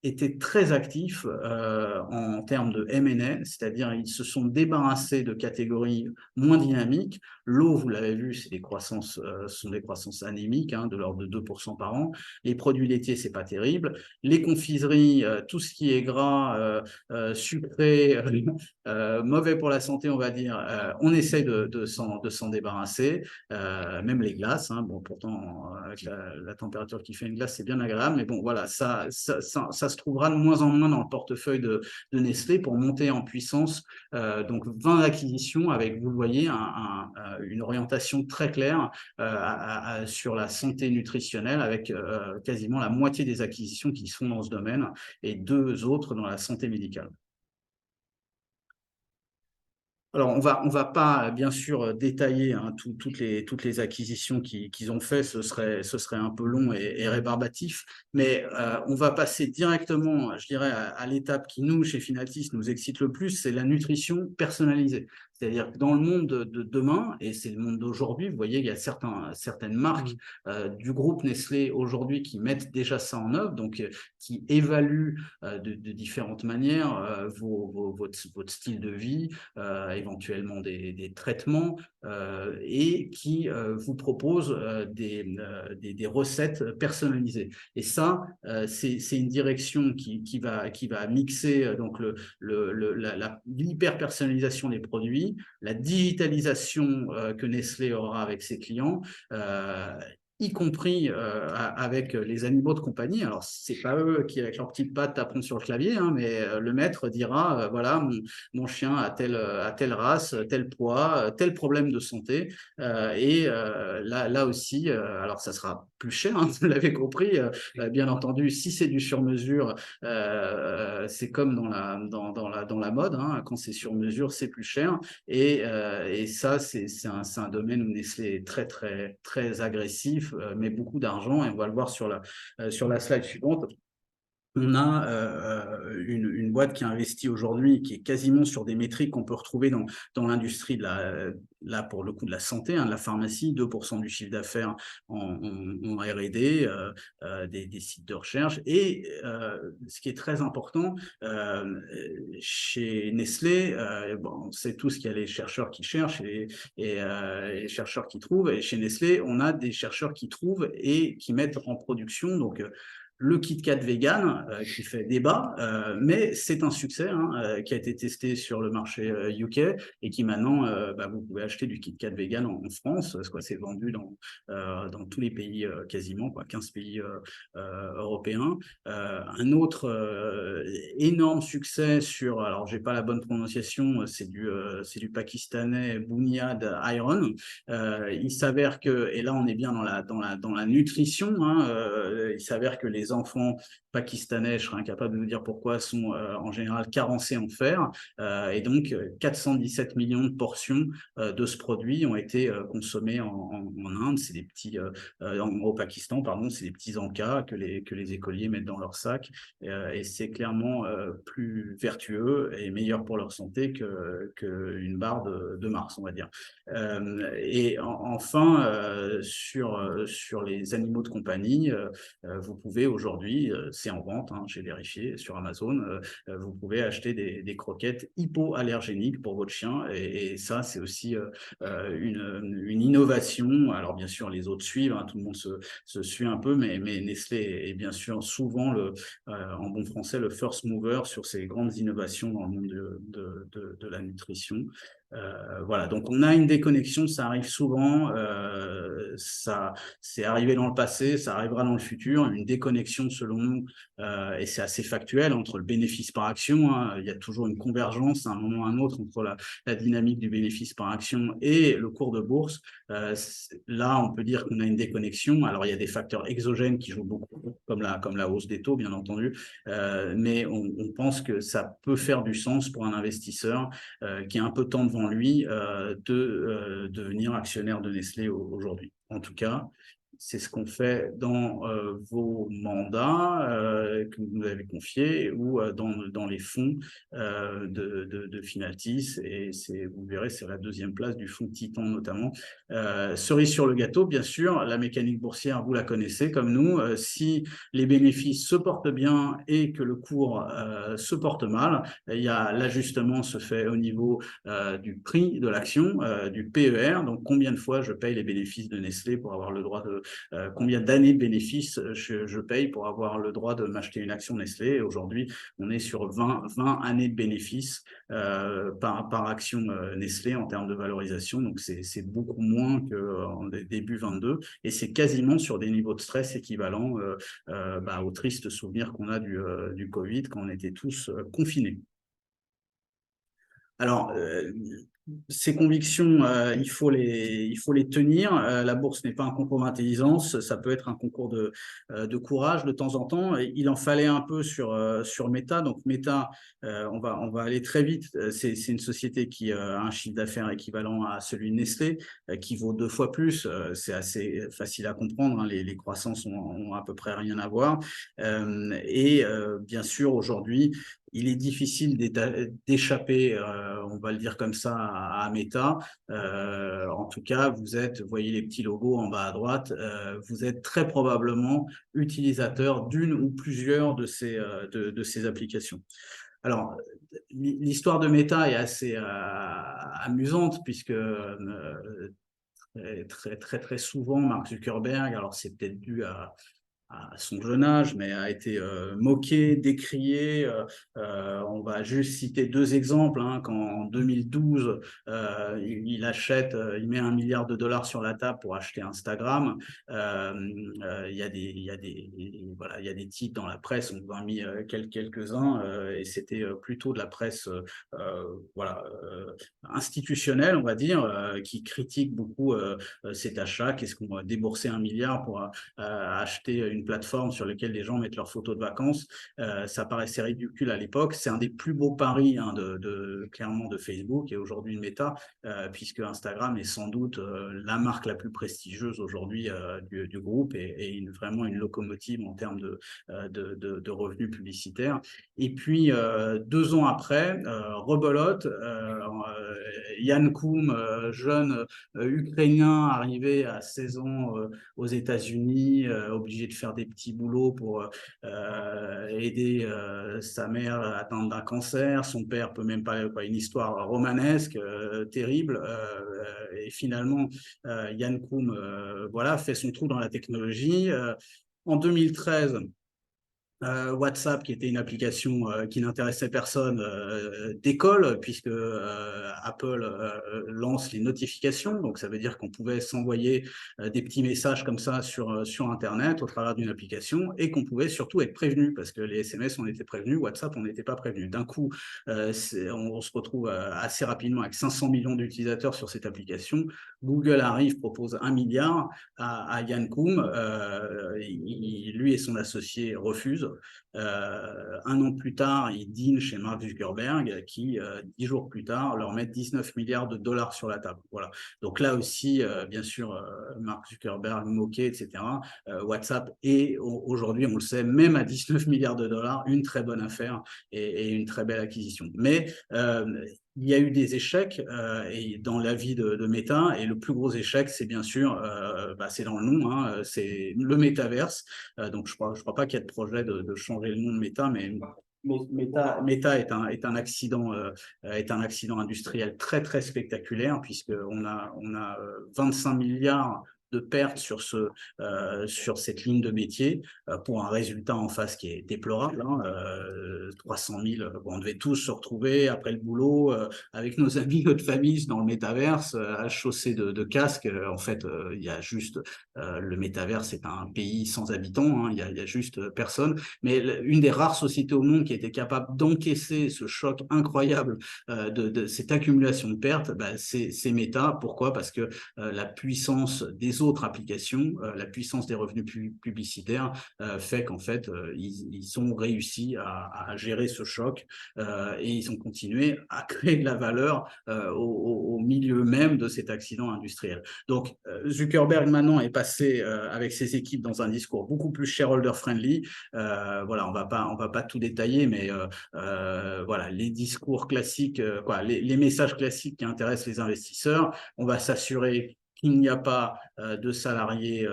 étaient très actifs en termes de M&A, c'est-à-dire ils se sont débarrassés de catégories moins dynamiques. L'eau, vous l'avez vu, sont des croissances anémiques, hein, de l'ordre de 2% par an. Les produits laitiers, c'est pas terrible. Les confiseries, tout ce qui est gras, sucré, mauvais pour la santé, on va dire, on essaie de s'en débarrasser. Même les glaces, hein, bon, pourtant, avec la température qui fait une glace, c'est bien agréable, mais bon, voilà, ça se trouvera de moins en moins dans le portefeuille de Nestlé pour monter en puissance. Donc 20 acquisitions avec, vous le voyez, une orientation très claire sur la santé nutritionnelle, avec quasiment la moitié des acquisitions qui sont dans ce domaine et 2 autres dans la santé médicale. Alors, on va pas, bien sûr, détailler hein, toutes les acquisitions qu'ils ont fait, ce serait un peu long et rébarbatif, mais on va passer directement, je dirais, à l'étape qui, nous, chez Finatis, nous excite le plus, c'est la nutrition personnalisée. C'est-à-dire que dans le monde de demain, et c'est le monde d'aujourd'hui, vous voyez, il y a certaines marques du groupe Nestlé aujourd'hui qui mettent déjà ça en œuvre, donc qui évaluent de différentes manières votre style de vie, éventuellement des traitements, et qui vous propose des recettes personnalisées. Et ça, c'est une direction qui va mixer donc l'hyper-personnalisation des produits, la digitalisation que Nestlé aura avec ses clients, y compris avec les animaux de compagnie. Alors, c'est pas eux qui, avec leurs petites pattes, taperont sur le clavier, hein, mais le maître dira, voilà, mon chien a telle race, tel poids, tel problème de santé. Là aussi, alors ça sera plus cher, hein, vous l'avez compris, bien entendu, si c'est du sur-mesure, c'est comme dans la mode, hein, quand c'est sur-mesure, c'est plus cher. Et ça, c'est un domaine où Nestlé est très agressif, met beaucoup d'argent, et on va le voir sur la slide suivante. On a une boîte qui investit aujourd'hui, qui est quasiment sur des métriques qu'on peut retrouver dans l'industrie là pour le coup de la santé, hein, de la pharmacie, 2% du chiffre d'affaires en R&D, des sites de recherche. Et ce qui est très important, chez Nestlé, bon, on sait tous qu'il y a les chercheurs qui cherchent et les chercheurs qui trouvent. Et chez Nestlé, on a des chercheurs qui trouvent et qui mettent en production. Donc, le Kit Kat vegan qui fait débat, mais c'est un succès hein, qui a été testé sur le marché UK et qui maintenant, vous pouvez acheter du Kit Kat vegan en France. C'est vendu dans tous les pays quasiment, 15 pays européens. Un autre énorme succès sur, alors j'ai pas la bonne prononciation, c'est du pakistanais Bunyad Iron. Il s'avère que, et là on est bien dans la nutrition, hein, il s'avère que les enfants pakistanais, je serais incapable de vous dire pourquoi, sont en général carencés en fer, et donc 417 millions de portions de ce produit ont été consommées en Inde. C'est des petits, au Pakistan, pardon, c'est des petits encas que les écoliers mettent dans leur sac, et c'est clairement plus vertueux et meilleur pour leur santé qu'une barre de Mars, on va dire. Enfin, sur les animaux de compagnie, vous pouvez aujourd'hui, c'est en vente, hein, j'ai vérifié sur Amazon, vous pouvez acheter des croquettes hypoallergéniques pour votre chien. Et ça, c'est aussi une innovation. Alors, bien sûr, les autres suivent, hein, tout le monde se suit un peu, mais Nestlé est bien sûr souvent, en bon français, le first mover sur ces grandes innovations dans le monde de la nutrition. Voilà, donc on a une déconnexion, ça arrive souvent, ça c'est arrivé dans le passé, ça arrivera dans le futur, une déconnexion selon nous, et c'est assez factuel, entre le bénéfice par action, hein, il y a toujours une convergence à un moment ou à un autre entre la dynamique du bénéfice par action et le cours de bourse. Là, on peut dire qu'on a une déconnexion. Alors, il y a des facteurs exogènes qui jouent beaucoup, comme la hausse des taux, bien entendu, mais on pense que ça peut faire du sens pour un investisseur qui a un peu de temps devant lui de devenir actionnaire de Nestlé aujourd'hui. En tout cas, c'est ce qu'on fait dans vos mandats que vous nous avez confiés, ou dans les fonds de Finaltis. Et vous verrez, c'est la deuxième place du fonds Titan notamment. Cerise sur le gâteau, bien sûr, la mécanique boursière, vous la connaissez comme nous. Si les bénéfices se portent bien et que le cours se porte mal, l'ajustement se fait au niveau du prix de l'action, du PER, donc combien de fois je paye les bénéfices de Nestlé pour avoir le droit de combien d'années de bénéfices je paye pour avoir le droit de m'acheter une action Nestlé. Aujourd'hui, on est sur 20 années de bénéfices par action Nestlé en termes de valorisation, donc c'est beaucoup moins qu'en début 22, et c'est quasiment sur des niveaux de stress équivalents au triste souvenir qu'on a du Covid quand on était tous confinés. Alors, ces convictions, il faut les tenir. La bourse n'est pas un concours d'intelligence, ça peut être un concours de courage de temps en temps. Et il en fallait un peu sur Meta. Donc Meta, on va aller très vite. C'est une société qui a un chiffre d'affaires équivalent à celui de Nestlé, qui vaut 2 fois plus. C'est assez facile à comprendre, hein. Les croissances ont à peu près rien à voir. Bien sûr, aujourd'hui, il est difficile d'échapper, on va le dire comme ça, à Meta. En tout cas, vous voyez les petits logos en bas à droite, vous êtes très probablement utilisateur d'une ou plusieurs de ces applications. Alors, l'histoire de Meta est assez amusante puisque très, très, très souvent, Mark Zuckerberg, alors c'est peut-être dû à son jeune âge, mais a été moqué, décrié. On va juste citer 2 exemples, hein. Quand en 2012, il met $1 milliard sur la table pour acheter Instagram. Il y a voilà, il y a des titres dans la presse, on en a mis quelques-uns, et c'était plutôt de la presse voilà, institutionnelle, on va dire, qui critique beaucoup cet achat. Qu'est-ce qu'on va débourser 1 milliard pour acheter une plateforme sur laquelle les gens mettent leurs photos de vacances? Ça paraissait ridicule à l'époque. C'est un des plus beaux paris, hein, clairement de Facebook et aujourd'hui de Meta, puisque Instagram est sans doute la marque la plus prestigieuse aujourd'hui du groupe et vraiment une locomotive en termes de revenus publicitaires. Et puis, 2 ans après, rebelote, Yann Koum, jeune Ukrainien arrivé à 16 ans aux États-Unis, obligé de faire des petits boulots pour aider sa mère atteinte d'un cancer. Son père peut même pas, une histoire romanesque, terrible. Et finalement, Yann Koum voilà, fait son trou dans la technologie. En 2013, WhatsApp, qui était une application qui n'intéressait personne, décolle puisque Apple lance les notifications. Donc, ça veut dire qu'on pouvait s'envoyer des petits messages comme ça sur Internet au travers d'une application et qu'on pouvait surtout être prévenu parce que les SMS, on était prévenus, WhatsApp, on n'était pas prévenu. D'un coup, on se retrouve assez rapidement avec 500 millions d'utilisateurs sur cette application. Google arrive, propose 1 milliard à Yann Koum. Lui et son associé refusent. 1 an plus tard, il dîne chez Mark Zuckerberg qui, 10 jours plus tard, leur met 19 milliards de dollars sur la table. Voilà. Donc là aussi, bien sûr, Mark Zuckerberg moqué, etc. WhatsApp est aujourd'hui, on le sait, même à 19 milliards de dollars, une très bonne affaire et une très belle acquisition. Mais il y a eu des échecs dans la vie de Meta, et le plus gros échec, c'est bien sûr, c'est dans le nom, hein, c'est le métaverse. Donc je crois pas qu'il y ait de projet de changer le nom de Meta, mais Meta est un accident industriel très très spectaculaire puisque on a 25 milliards de pertes sur cette ligne de métier pour un résultat en face qui est déplorable, hein. 300 000, on devait tous se retrouver après le boulot avec nos amis, notre famille dans le métaverse, à chaussée de casques. En fait, il y a juste le métaverse, c'est un pays sans habitants, hein, il y a juste personne. Mais une des rares sociétés au monde qui était capable d'encaisser ce choc incroyable de cette accumulation de pertes, c'est Meta. Pourquoi? Parce que la puissance des autres applications, la puissance des revenus publicitaires fait qu'en fait, ils ont réussi à gérer ce choc et ils ont continué à créer de la valeur au milieu même de cet accident industriel. Donc, Zuckerberg maintenant est passé avec ses équipes dans un discours beaucoup plus shareholder-friendly. Voilà, on va pas tout détailler, mais voilà, les discours classiques, les messages classiques qui intéressent les investisseurs. On va s'assurer qu'il n'y a pas de salariés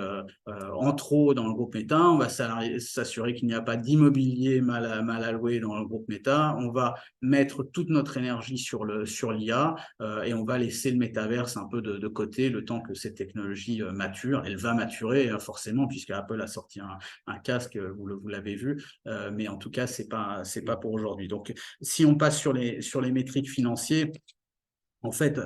en trop dans le groupe Meta. On va s'assurer qu'il n'y a pas d'immobilier mal alloué dans le groupe Meta. On va mettre toute notre énergie sur l'IA et on va laisser le métaverse un peu de côté le temps que cette technologie mature. Elle va maturer forcément puisque Apple a sorti un casque, vous l'avez vu, mais en tout cas, c'est pas pour aujourd'hui. Donc, si on passe sur les métriques financières, en fait,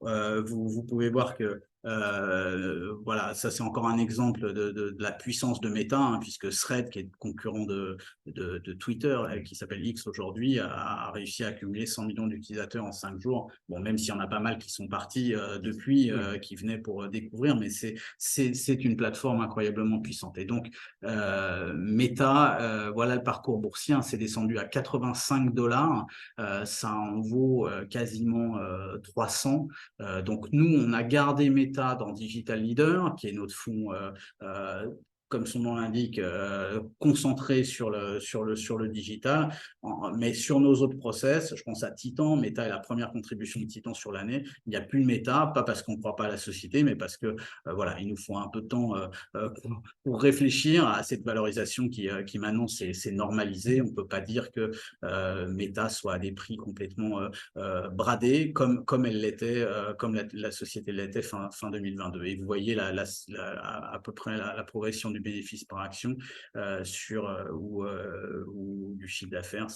vous pouvez voir que Voilà, ça c'est encore un exemple de la puissance de Meta, hein, puisque Thread, qui est concurrent de Twitter, qui s'appelle X aujourd'hui, a réussi à accumuler 100 millions d'utilisateurs en 5 jours. Bon, même s'il y en a pas mal qui sont partis depuis, qui venaient pour découvrir, mais c'est une plateforme incroyablement puissante. Et donc, Meta, voilà le parcours boursier, hein, c'est descendu à 85 $, ça en vaut quasiment 300. Donc nous, on a gardé Meta dans Digital Leader, qui est notre fonds, comme son nom l'indique, concentré sur le digital. Mais sur nos autres process, je pense à Titan. Meta est la première contribution de Titan sur l'année. Il n'y a plus de Meta, pas parce qu'on ne croit pas à la société, mais parce que voilà, il nous faut un peu de temps pour réfléchir à cette valorisation qui maintenant s'est normalisée. On ne peut pas dire que Meta soit à des prix complètement bradés comme elle l'était, comme la société l'était fin 2022. Et vous voyez à peu près la progression du bénéfice par action ou du chiffre d'affaires.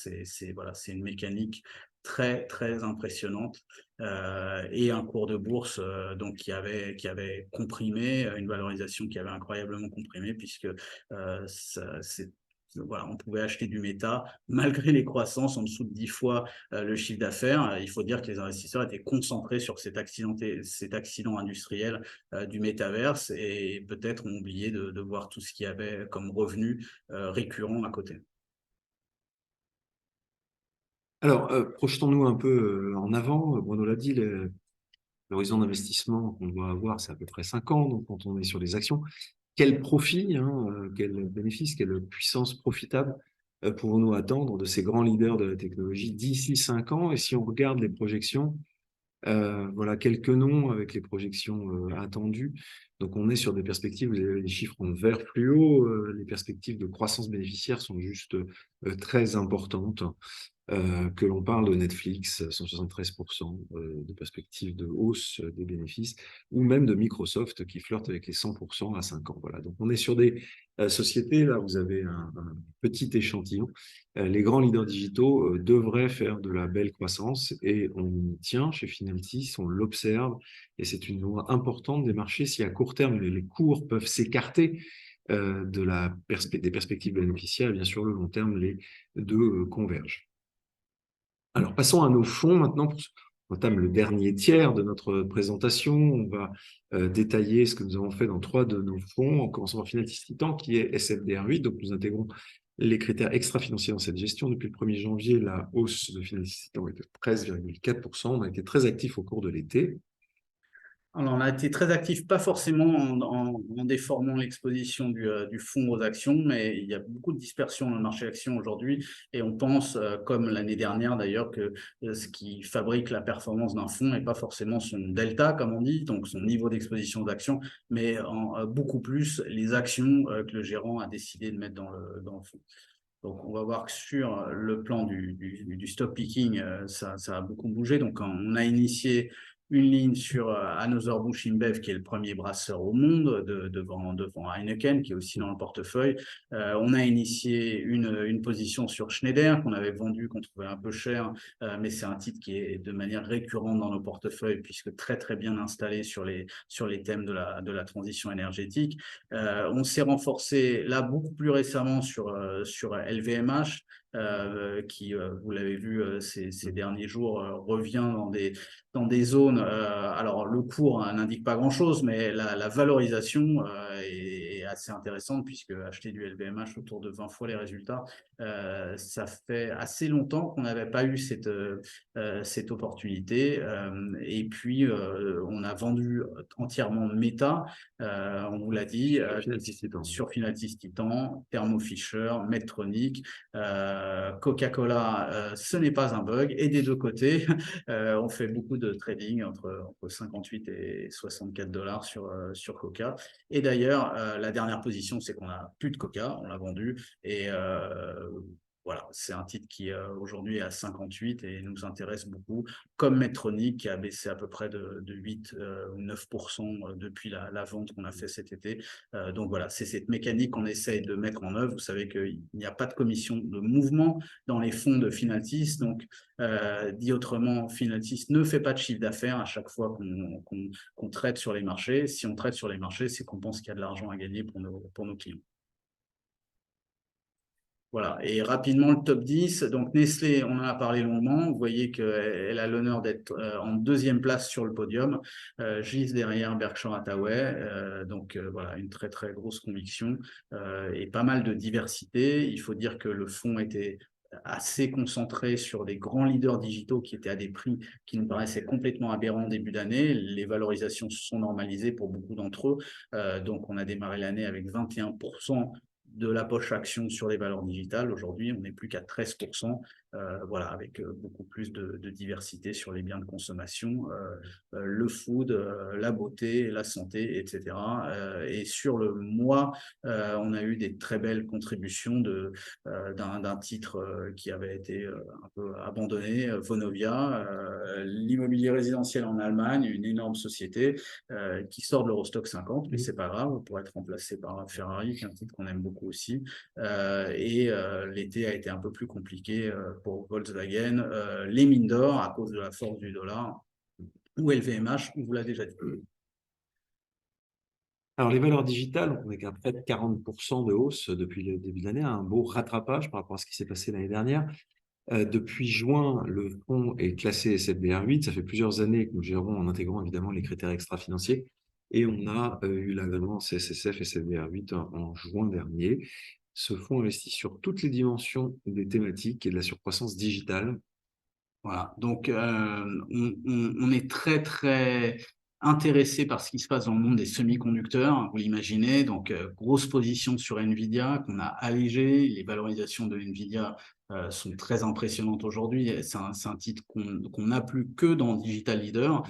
Voilà, c'est une mécanique très très impressionnante et un cours de bourse donc qui avait comprimé, une valorisation qui avait incroyablement comprimé puisque voilà, on pouvait acheter du Meta malgré les croissances en dessous de 10 fois le chiffre d'affaires. Il faut dire que les investisseurs étaient concentrés sur cet accident industriel du métaverse et peut-être ont oublié de voir tout ce qu'il y avait comme revenu récurrent à côté. Alors, projetons-nous un peu en avant. Bruno l'a dit, l'horizon d'investissement qu'on doit avoir, c'est à peu près 5 ans. Donc, quand on est sur les actions, quel profit, hein, quel bénéfice, quelle puissance profitable pouvons-nous attendre de ces grands leaders de la technologie d'ici 5 ans? Et si on regarde les projections, voilà quelques noms avec les projections attendues. Donc, on est sur des perspectives, vous avez les chiffres en vert fluo, les perspectives de croissance bénéficiaire sont juste très importantes. Que l'on parle de Netflix, 173% de perspective de hausse des bénéfices, ou même de Microsoft qui flirte avec les 100% à 5 ans. Voilà. Donc, on est sur des sociétés, là, vous avez un petit échantillon. Les grands leaders digitaux devraient faire de la belle croissance et on y tient chez Finaltis, on l'observe et c'est une loi importante des marchés. Si à court terme, les cours peuvent s'écarter des perspectives bénéficiaires, bien sûr, le long terme, les deux convergent. Alors, passons à nos fonds maintenant. On entame le dernier tiers de notre présentation. On va détailler ce que nous avons fait dans 3 de nos fonds, en commençant par Finaltis Titan, qui est SFDR8. Donc, nous intégrons les critères extra-financiers dans cette gestion. Depuis le 1er janvier, la hausse de Finaltis Titan est de 13,4%. On a été très actifs au cours de l'été. Alors, on a été très actif, pas forcément en déformant l'exposition du fonds aux actions, mais il y a beaucoup de dispersion dans le marché actions aujourd'hui et on pense, comme l'année dernière d'ailleurs, que ce qui fabrique la performance d'un fonds n'est pas forcément son delta, comme on dit, donc son niveau d'exposition aux actions, mais beaucoup plus les actions que le gérant a décidé de mettre dans le fonds. Donc, on va voir que sur le plan du stock picking, ça a beaucoup bougé. Donc, on a initié une ligne sur Anheuser-Busch InBev, qui est le premier brasseur au monde, devant Heineken, qui est aussi dans le portefeuille. On a initié une position sur Schneider, qu'on avait vendu, qu'on trouvait un peu cher, mais c'est un titre qui est de manière récurrente dans nos portefeuilles, puisque très, très bien installé sur les thèmes de la transition énergétique. On s'est renforcé là beaucoup plus récemment sur LVMH, qui, vous l'avez vu ces derniers jours, revient dans des zones. Alors, le cours n'indique pas grand-chose, mais la valorisation est assez intéressante, puisque acheter du LVMH autour de 20 fois les résultats, ça fait assez longtemps qu'on n'avait pas eu cette opportunité. Et puis, on a vendu entièrement Meta, on vous l'a dit, sur Finaltis Titan, Thermo Fisher, Medtronic, Coca-Cola, ce n'est pas un bug. Et des deux côtés, on fait beaucoup de trading entre 58 et 64 $ sur Coca. Et d'ailleurs, la dernière position, c'est qu'on n'a plus de Coca, on l'a vendu. Et voilà, c'est un titre qui aujourd'hui est à 58 et nous intéresse beaucoup, comme Medtronic qui a baissé à peu près de 8 ou 9% depuis la vente qu'on a fait cet été. Donc voilà, c'est cette mécanique qu'on essaye de mettre en œuvre. Vous savez qu'il n'y a pas de commission de mouvement dans les fonds de Finaltis. Donc, dit autrement, Finaltis ne fait pas de chiffre d'affaires à chaque fois qu'on traite sur les marchés. Si on traite sur les marchés, c'est qu'on pense qu'il y a de l'argent à gagner pour nos clients. Voilà, et rapidement le top 10. Donc Nestlé, on en a parlé longuement. Vous voyez qu'elle a l'honneur d'être en deuxième place sur le podium, juste derrière Berkshire Hathaway. Voilà, une très très grosse conviction et pas mal de diversité. Il faut dire que le fonds était assez concentré sur des grands leaders digitaux qui étaient à des prix qui nous paraissaient complètement aberrants au début d'année. Les valorisations se sont normalisées pour beaucoup d'entre eux. Donc on a démarré l'année avec 21% de la poche action sur les valeurs digitales. Aujourd'hui, on n'est plus qu'à 13%, voilà, avec beaucoup plus de diversité sur les biens de consommation, le food, la beauté, la santé, etc. Et sur le mois, on a eu des très belles contributions d'un titre qui avait été un peu abandonné, Vonovia, l'immobilier résidentiel en Allemagne, une énorme société qui sort de l'Eurostock 50, mais c'est pas grave, pour être remplacé par Ferrari, qui est un titre qu'on aime beaucoup aussi. L'été a été un peu plus compliqué pour Volkswagen, les mines d'or à cause de la force du dollar, ou LVMH, on vous l'a déjà dit. Alors, les valeurs digitales, on est qu'à près de 40% de hausse depuis le début de l'année, un beau rattrapage par rapport à ce qui s'est passé l'année dernière. Depuis juin, le fonds est classé SFDR8. Ça fait plusieurs années que nous gérons en intégrant évidemment les critères extra-financiers. Et on a eu l'agrément CSSF SFDR8 en juin dernier. Ce fonds investit sur toutes les dimensions des thématiques et de la surcroissance digitale. Voilà, donc on est très très intéressé par ce qui se passe dans le monde des semi-conducteurs, vous l'imaginez, donc grosse position sur Nvidia qu'on a allégé, les valorisations de Nvidia sont très impressionnantes aujourd'hui, c'est un titre qu'on n'a plus que dans Digital Leader,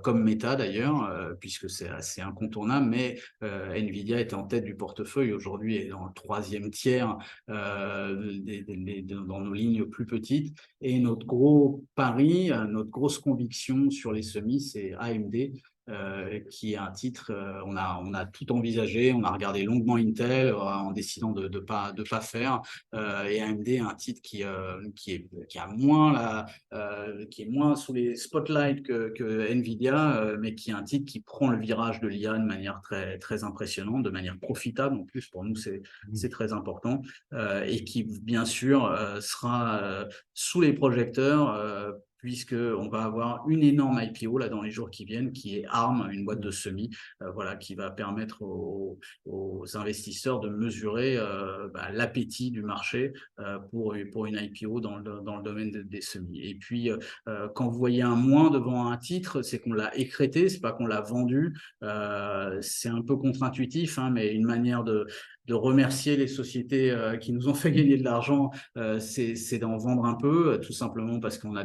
comme Meta d'ailleurs, puisque c'est assez incontournable, mais Nvidia était en tête du portefeuille aujourd'hui et dans le troisième tiers dans nos lignes plus petites. Et notre gros pari, notre grosse conviction sur les semis, c'est AMD, qui est un titre, on a tout envisagé, on a regardé longuement Intel en décidant de pas faire. Et AMD est un titre qui est moins sous les spotlights que Nvidia, mais qui est un titre qui prend le virage de l'IA de manière très, très impressionnante, de manière profitable. En plus, pour nous, c'est très important. Et qui, bien sûr, sera sous les projecteurs puisqu'on va avoir une énorme IPO là, dans les jours qui viennent, qui est ARM, une boîte de semis, voilà, qui va permettre aux investisseurs de mesurer l'appétit du marché pour une IPO dans le domaine des semis. Et puis, quand vous voyez un moins devant un titre, c'est qu'on l'a écrété, c'est pas qu'on l'a vendu. C'est un peu contre-intuitif, hein, mais une manière de remercier les sociétés qui nous ont fait gagner de l'argent, c'est d'en vendre un peu, tout simplement parce qu'on a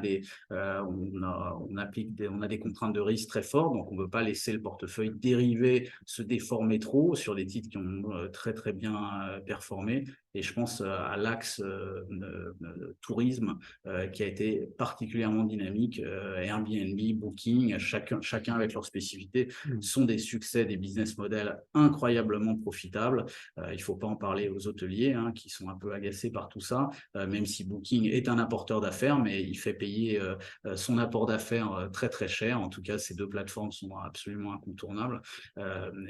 on a des contraintes de risque très fortes, donc on ne veut pas laisser le portefeuille dérivé se déformer trop sur des titres qui ont très très bien performé. Et je pense à l'axe tourisme qui a été particulièrement dynamique. Airbnb, Booking, chacun avec leur spécificité, sont des succès, des business models incroyablement profitables. Il ne faut pas en parler aux hôteliers hein, qui sont un peu agacés par tout ça, même si Booking est un apporteur d'affaires, mais il fait payer son apport d'affaires très très cher. En tout cas, ces deux plateformes sont absolument incontournables.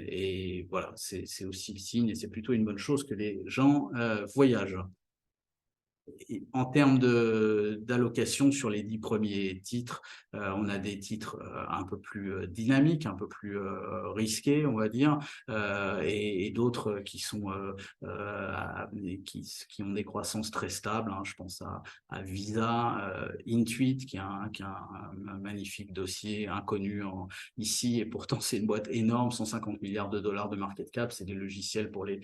Et voilà, c'est aussi le signe et c'est plutôt une bonne chose que les gens voyagent. En termes d'allocation sur les 10 premiers titres, on a des titres un peu plus dynamiques, un peu plus risqués, on va dire, et d'autres qui sont qui ont des croissances très stables. Hein. Je pense à Visa, Intuit, qui a un magnifique dossier inconnu ici, et pourtant c'est une boîte énorme, 150 milliards de dollars de market cap. C'est des logiciels pour les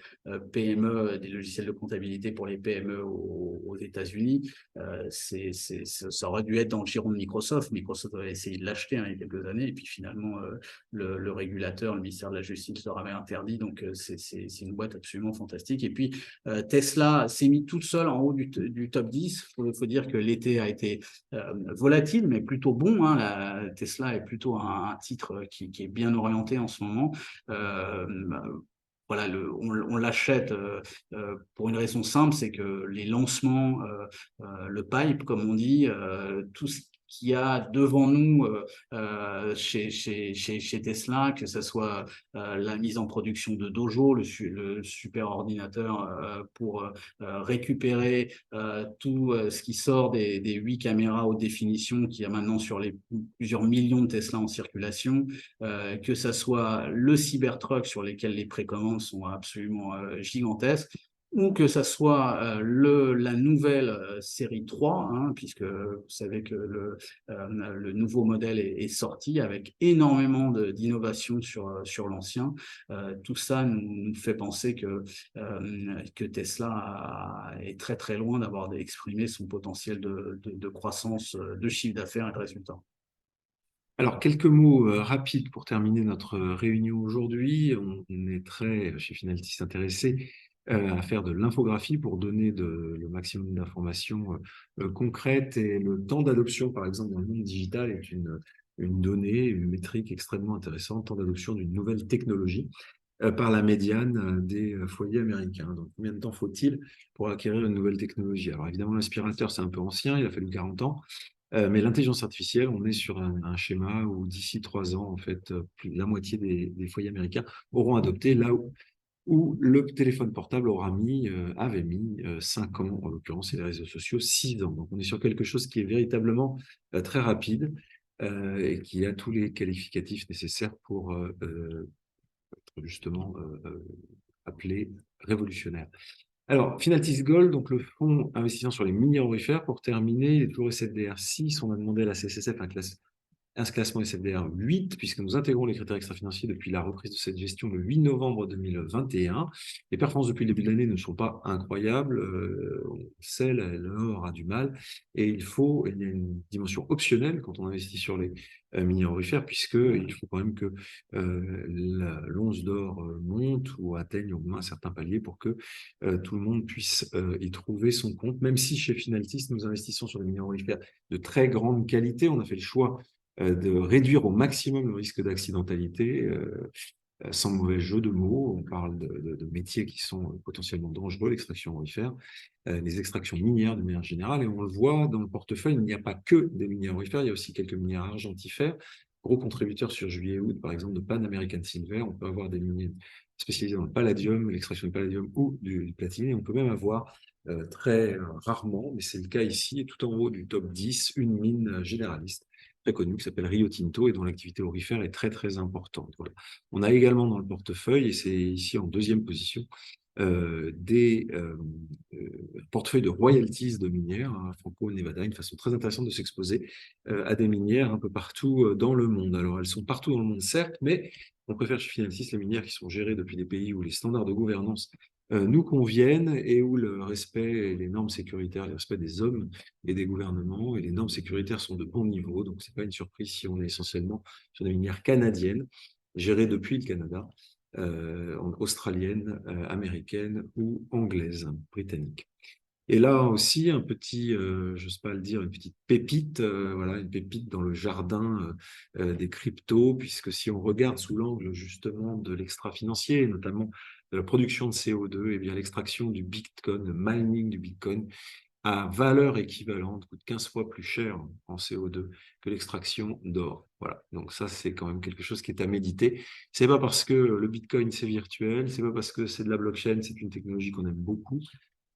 PME, des logiciels de comptabilité pour les PME au aux États-Unis. Ça aurait dû être dans le giron de Microsoft. Microsoft avait essayé de l'acheter il y a quelques années, et puis finalement, le régulateur, le ministère de la Justice, leur avait interdit. Donc, c'est une boîte absolument fantastique. Et puis, Tesla s'est mis toute seule en haut du top 10. Faut dire que l'été a été volatile, mais plutôt bon. Tesla est plutôt un titre qui est bien orienté en ce moment. Voilà, on l'achète pour une raison simple, c'est que les lancements, le pipe, comme on dit, tout ce qu'il y a devant nous chez Tesla, que ce soit la mise en production de Dojo, le super ordinateur pour récupérer tout ce qui sort des 8 caméras haute définition qu'il y a maintenant sur les plusieurs millions de Tesla en circulation, que ce soit le Cybertruck sur lesquels les précommandes sont absolument gigantesques, ou que ça soit la nouvelle série 3, puisque vous savez que le nouveau modèle est sorti avec énormément d'innovation sur l'ancien. Tout ça nous fait penser que Tesla est très très loin d'avoir exprimé son potentiel de croissance, de chiffre d'affaires et de résultats. Alors, quelques mots rapides pour terminer notre réunion aujourd'hui. On est très, chez Finaltis, intéressé à faire de l'infographie pour donner le maximum d'informations concrètes. Et le temps d'adoption, par exemple, dans le monde digital est une donnée, une métrique extrêmement intéressante, temps d'adoption d'une nouvelle technologie par la médiane des foyers américains. Donc, combien de temps faut-il pour acquérir une nouvelle technologie? Alors, évidemment, l'aspirateur, c'est un peu ancien, il a fallu 40 ans. Mais l'intelligence artificielle, on est sur un schéma où d'ici 3 ans, en fait, plus de la moitié des foyers américains auront adopté, là où le téléphone portable avait mis 5 ans, en l'occurrence, et les réseaux sociaux 6 ans. Donc, on est sur quelque chose qui est véritablement très rapide et qui a tous les qualificatifs nécessaires pour être justement appelé révolutionnaire. Alors, Finaltis Gold, donc le fonds investissant sur les mini aurifères, pour terminer, il est toujours SFDR 6. On a demandé à la CSSF un classement SFDR 8, puisque nous intégrons les critères extra-financiers depuis la reprise de cette gestion le 8 novembre 2021. Les performances depuis le début de l'année ne sont pas incroyables. On le sait, l'or a du mal. Et il y a une dimension optionnelle quand on investit sur les mini aurifères, puisqu'il faut quand même que l'once d'or monte ou atteigne au moins un certain palier pour que tout le monde puisse y trouver son compte. Même si chez Finaltis, nous investissons sur des mini aurifères de très grande qualité, on a fait le choix de réduire au maximum le risque d'accidentalité, sans mauvais jeu de mots. On parle de métiers qui sont potentiellement dangereux, l'extraction aurifère, les extractions minières de manière générale, et on le voit dans le portefeuille, il n'y a pas que des minières aurifères, il y a aussi quelques minières argentifères, gros contributeurs sur juillet et août, par exemple, de Pan American Silver. On peut avoir des minières spécialisées dans le palladium, l'extraction du palladium ou du platine, et on peut même avoir très rarement, mais c'est le cas ici, tout en haut du top 10, une mine généraliste très connue qui s'appelle Rio Tinto et dont l'activité aurifère est très très importante. Voilà. On a également dans le portefeuille, et c'est ici en deuxième position, des portefeuilles de royalties de minières, Franco-Nevada, une façon très intéressante de s'exposer à des minières un peu partout dans le monde. Alors elles sont partout dans le monde, certes, mais on préfère chez Finaltis les minières qui sont gérées depuis des pays où les standards de gouvernance nous conviennent et où le respect et les normes sécuritaires, le respect des hommes et des gouvernements et les normes sécuritaires sont de bon niveau. Donc, ce n'est pas une surprise si on est essentiellement sur des minières canadiennes, gérées depuis le Canada, australiennes, américaines ou anglaises, britanniques. Et là aussi, un petit, je n'ose pas le dire, une petite pépite, voilà, une pépite dans le jardin des cryptos, puisque si on regarde sous l'angle justement de l'extra-financier, notamment de la production de CO2, et bien l'extraction du Bitcoin, le mining du Bitcoin, à valeur équivalente, coûte 15 fois plus cher en CO2 que l'extraction d'or. Voilà. Donc ça, c'est quand même quelque chose qui est à méditer. C'est pas parce que le Bitcoin, c'est virtuel, c'est pas parce que c'est de la blockchain, c'est une technologie qu'on aime beaucoup,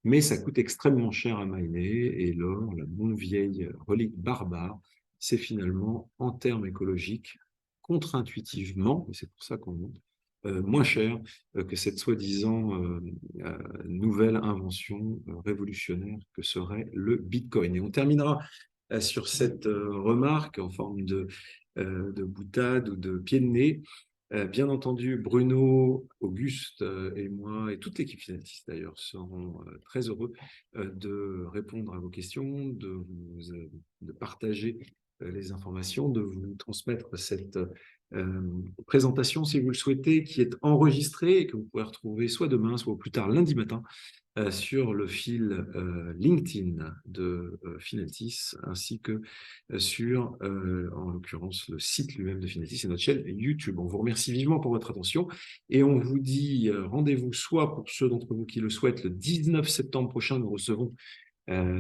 mais ça coûte extrêmement cher à miner, et l'or, la bonne vieille relique barbare, c'est finalement, en termes écologiques, contre-intuitivement, et c'est pour ça qu'on monte, moins cher que cette soi-disant nouvelle invention révolutionnaire que serait le Bitcoin. Et on terminera sur cette remarque en forme de boutade ou de pied de nez. Bien entendu, Bruno, Auguste et moi, et toute l'équipe Finaltis d'ailleurs, seront très heureux de répondre à vos questions, de partager les informations, de vous transmettre cette présentation, si vous le souhaitez, qui est enregistrée et que vous pouvez retrouver soit demain, soit au plus tard lundi matin sur le fil LinkedIn de Finaltis, ainsi que sur, en l'occurrence, le site lui-même de Finaltis et notre chaîne YouTube. On vous remercie vivement pour votre attention et on vous dit rendez-vous soit pour ceux d'entre vous qui le souhaitent, le 19 septembre prochain, nous recevons,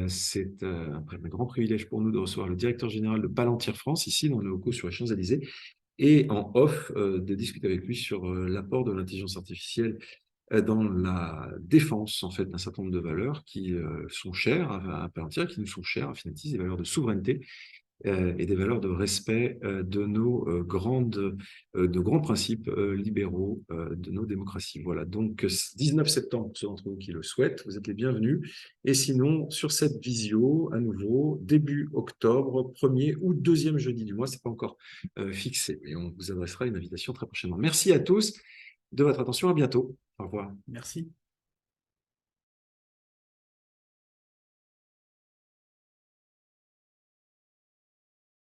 c'est un grand privilège pour nous de recevoir le directeur général de Palantir France, ici dans le locaux sur les Champs-Élysées, et en off, de discuter avec lui sur l'apport de l'intelligence artificielle dans la défense en fait d'un certain nombre de valeurs qui sont chères à Palantir, qui nous sont chères à Finatis, des valeurs de souveraineté et des valeurs de respect de nos de grands principes libéraux de nos démocraties. Voilà, donc 19 septembre, pour ceux d'entre vous qui le souhaitent, vous êtes les bienvenus. Et sinon, sur cette visio, à nouveau, début octobre, premier ou deuxième jeudi du mois, c'est pas encore fixé, mais on vous adressera une invitation très prochainement. Merci à tous de votre attention, à bientôt. Au revoir. Merci.